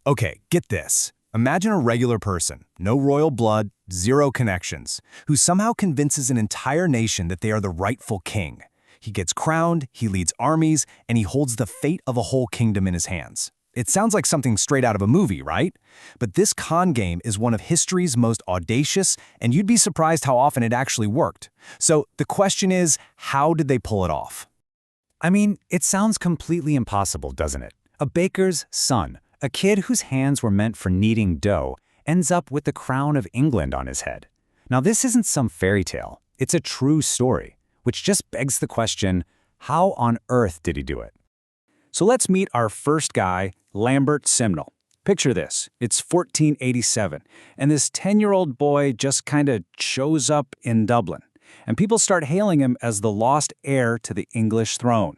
Okay, get this. Imagine a regular person, no royal blood, zero connections, who somehow convinces an entire nation that they are the rightful king. He gets crowned, he leads armies, and he holds the fate of a whole kingdom in his hands. It sounds like something straight out of a movie, right? But this con game is one of history's most audacious, and you'd be surprised how often it actually worked. So the question is, how did they pull it off? I mean, it sounds completely impossible, doesn't it? A baker's son, a kid whose hands were meant for kneading dough, ends up with the crown of England on his head. Now, this isn't some fairy tale. It's a true story, which just begs the question, how on earth did he do it? So let's meet our first guy, Lambert Simnel. Picture this, it's 1487, and this 10-year-old boy just kinda shows up in Dublin, and people start hailing him as the lost heir to the English throne.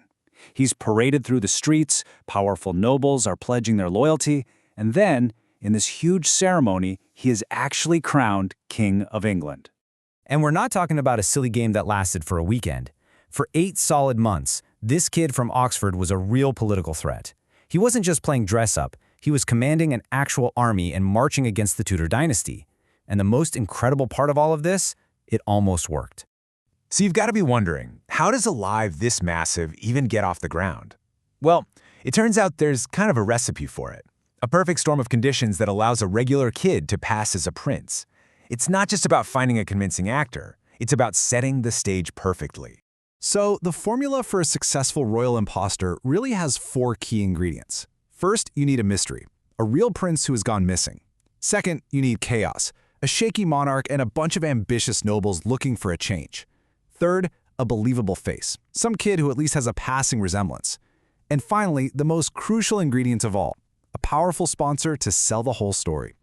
He's paraded through the streets, powerful nobles are pledging their loyalty, and then, in this huge ceremony, he is actually crowned King of England. And we're not talking about a silly game that lasted for a weekend. For 8 solid months, this kid from Oxford was a real political threat. He wasn't just playing dress-up, he was commanding an actual army and marching against the Tudor dynasty. And the most incredible part of all of this, it almost worked. So you've got to be wondering, how does a lie this massive even get off the ground? Well, it turns out there's kind of a recipe for it. A perfect storm of conditions that allows a regular kid to pass as a prince. It's not just about finding a convincing actor, it's about setting the stage perfectly. So the formula for a successful royal imposter really has 4 key ingredients. First, you need a mystery, a real prince who has gone missing. Second, you need chaos, a shaky monarch and a bunch of ambitious nobles looking for a change. Third, a believable face, some kid who at least has a passing resemblance. And finally, the most crucial ingredient of all, a powerful sponsor to sell the whole story.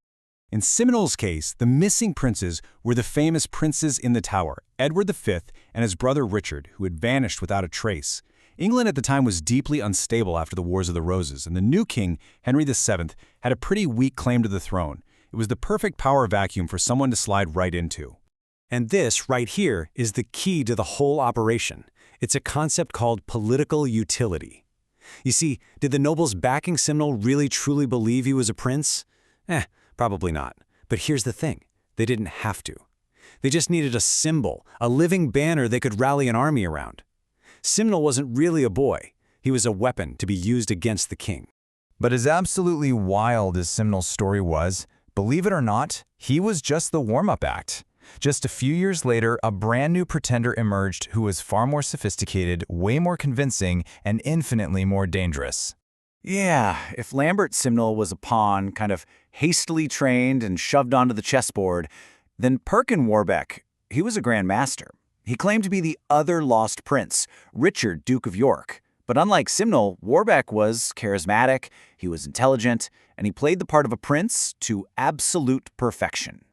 In Simnel's case, the missing princes were the famous princes in the Tower, Edward V and his brother Richard, who had vanished without a trace. England at the time was deeply unstable after the Wars of the Roses, and the new king, Henry VII, had a pretty weak claim to the throne. It was the perfect power vacuum for someone to slide right into. And this, right here, is the key to the whole operation. It's a concept called political utility. You see, did the nobles backing Simnel really truly believe he was a prince? Probably not. But here's the thing. They didn't have to. They just needed a symbol, a living banner they could rally an army around. Simnel wasn't really a boy. He was a weapon to be used against the king. But as absolutely wild as Simnel's story was, believe it or not, he was just the warm-up act. Just a few years later, a brand new pretender emerged who was far more sophisticated, way more convincing, and infinitely more dangerous. Yeah, if Lambert Simnel was a pawn, kind of hastily trained and shoved onto the chessboard, then Perkin Warbeck, he was a Grand Master. He claimed to be the other lost prince, Richard, Duke of York. But unlike Simnel, Warbeck was charismatic, he was intelligent, and he played the part of a prince to absolute perfection.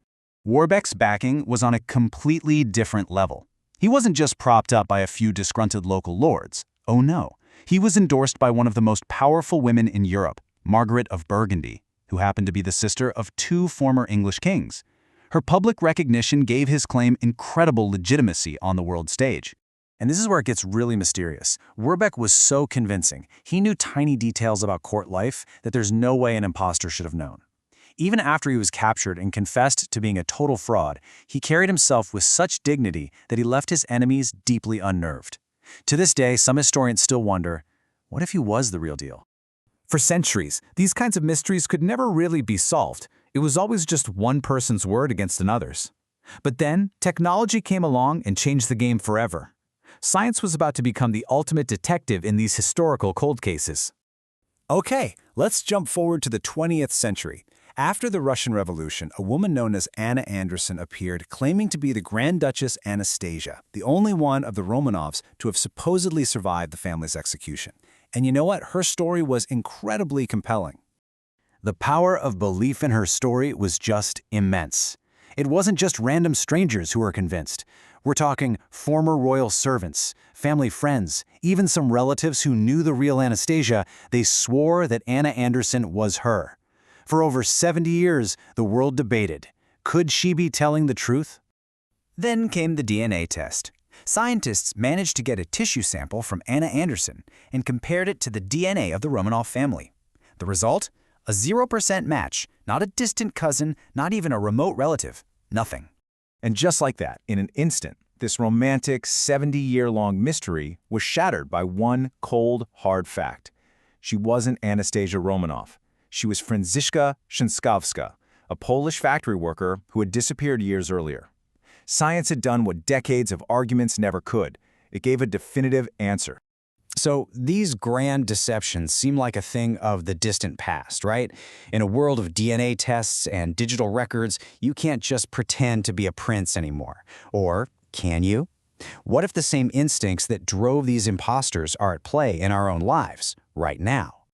Warbeck's backing was on a completely different level. He wasn't just propped up by a few disgruntled local lords. Oh no. He was endorsed by one of the most powerful women in Europe, Margaret of Burgundy, who happened to be the sister of 2 former English kings. Her public recognition gave his claim incredible legitimacy on the world stage. And this is where it gets really mysterious. Warbeck was so convincing. He knew tiny details about court life that there's no way an imposter should have known. Even after he was captured and confessed to being a total fraud, he carried himself with such dignity that he left his enemies deeply unnerved. To this day, some historians still wonder, what if he was the real deal? For centuries, these kinds of mysteries could never really be solved. It was always just one person's word against another's. But then, technology came along and changed the game forever. Science was about to become the ultimate detective in these historical cold cases. Okay, let's jump forward to the 20th century. After the Russian Revolution, a woman known as Anna Anderson appeared claiming to be the Grand Duchess Anastasia, the only one of the Romanovs to have supposedly survived the family's execution. And you know what? Her story was incredibly compelling. The power of belief in her story was just immense. It wasn't just random strangers who were convinced. We're talking former royal servants, family friends, even some relatives who knew the real Anastasia. They swore that Anna Anderson was her. For over 70 years, the world debated, could she be telling the truth? Then came the DNA test. Scientists managed to get a tissue sample from Anna Anderson and compared it to the DNA of the Romanov family. The result? A 0% match, not a distant cousin, not even a remote relative. Nothing. And just like that, in an instant, this romantic 70-year-long mystery was shattered by one cold, hard fact. She wasn't Anastasia Romanoff. She was Franciszka Szynkowska, a Polish factory worker who had disappeared years earlier. Science had done what decades of arguments never could. It gave a definitive answer. So these grand deceptions seem like a thing of the distant past, right? In a world of DNA tests and digital records, you can't just pretend to be a prince anymore. Or can you? What if the same instincts that drove these imposters are at play in our own lives, right now?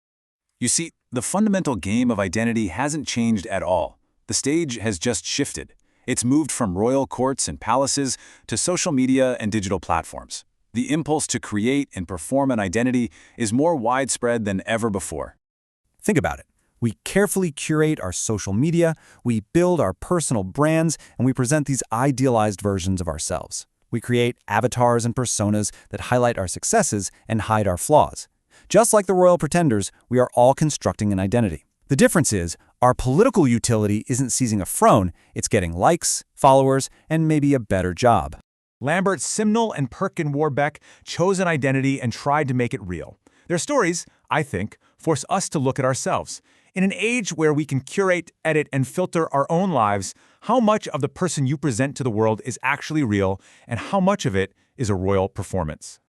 You see, the fundamental game of identity hasn't changed at all. The stage has just shifted. It's moved from royal courts and palaces to social media and digital platforms. The impulse to create and perform an identity is more widespread than ever before. Think about it. We carefully curate our social media, we build our personal brands, and we present these idealized versions of ourselves. We create avatars and personas that highlight our successes and hide our flaws. Just like the royal pretenders, we are all constructing an identity. The difference is, our political utility isn't seizing a throne, it's getting likes, followers, and maybe a better job. Lambert Simnel and Perkin Warbeck chose an identity and tried to make it real. Their stories, I think, force us to look at ourselves. In an age where we can curate, edit, and filter our own lives, how much of the person you present to the world is actually real, and how much of it is a royal performance?